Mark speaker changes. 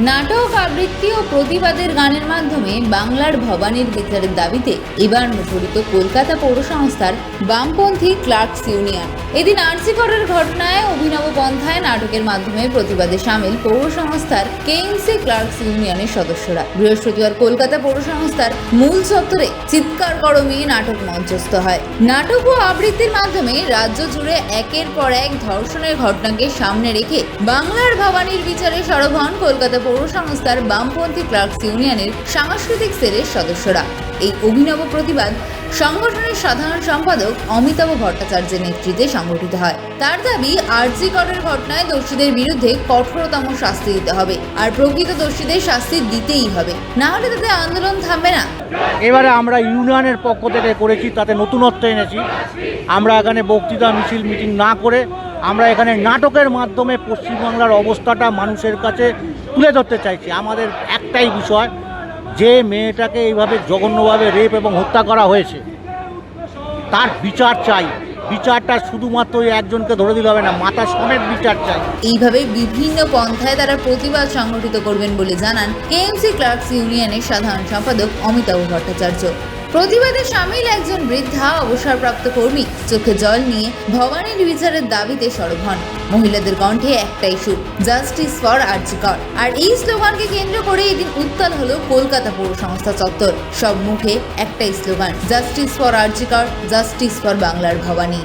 Speaker 1: নাটক আবৃত্তি ও প্রতিবাদের গানের মাধ্যমে বাংলার ভবানীর বিচারের দাবিতে এবার মুখরিত কলকাতা পৌর সংস্থার বামপন্থী ক্লার্কস ইউনিয়ন। এদিন আরজি করের ঘটনায় অভিনব পন্থায় নাটকের মাধ্যমে প্রতিবাদে সামিল পৌর সংস্থার কেএমসি ক্লার্কস ইউনিয়নের সদস্যরা। বৃহস্পতিবার কলকাতা পৌর সংস্থার মূল চত্বরে চিৎকার করমে নাটক মঞ্চস্থ হয়। নাটক ও আবৃত্তির মাধ্যমে রাজ্য জুড়ে একের পর এক ধর্ষণের ঘটনাকে সামনে রেখে বাংলার ভবানীর বিচারে সরব হন কলকাতা পৌর সংস্থার বামপন্থী ক্লার্কস ইউনিয়নের সাংস্কৃতিক সেলের সদস্যরা। এই অভিনব প্রতিবাদ সংগঠনের সাধারণ সম্পাদক অমিতাভ ভট্টাচার্যের নেতৃত্বে সংগঠিত হয়। তার দাবি, আরজি করের ঘটনায় দোষীদের বিরুদ্ধে কঠোরতম শাস্তি দিতে হবে, আর প্রকৃত দোষীদের শাস্তি দিতেই হবে, না হলে তাদের আন্দোলন থামবে না।
Speaker 2: এবারে আমরা ইউনিয়নের পক্ষ থেকে করেছি, তাতে নতুনত্ব এনেছি। আমরা এখানে বক্তৃতা মিছিল মিটিং না করে আমরা এখানে নাটকের মাধ্যমে পশ্চিমবাংলার অবস্থাটা মানুষের কাছে তুলে ধরতে চাইছি। আমাদের একটাই বিষয়, যে মেয়েটাকে এইভাবে জঘন্যভাবে রেপ এবং হত্যা করা হয়েছে তার বিচার চাই। বিচারটা শুধুমাত্র একজনকে ধরে দিলে হবে না, মাথা সমেত বিচার চাই।
Speaker 1: এইভাবে বিভিন্ন পন্থায় তারা প্রতিবাদ সংগঠিত করবেন বলে জানান কেএমসি ক্লার্কস ইউনিয়নের সাধারণ সম্পাদক অমিতাভ ভট্টাচার্য। প্রতিবাদে সামিল একজন বৃদ্ধা অবসরপ্রাপ্ত কর্মী চোখে জল নিয়ে ভবানীর বিচারের দাবিতে সরব হন। মহিলাদের কণ্ঠে একটাই সুর, জাস্টিস ফর আরজি কর। আর এই স্লোগানকে কেন্দ্র করে এদিন উত্তাল হলো কলকাতা পৌর সংস্থা চত্বর। সব মুখে একটাই স্লোগান, জাস্টিস ফর আরজি কর, জাস্টিস ফর বাংলার ভবানী।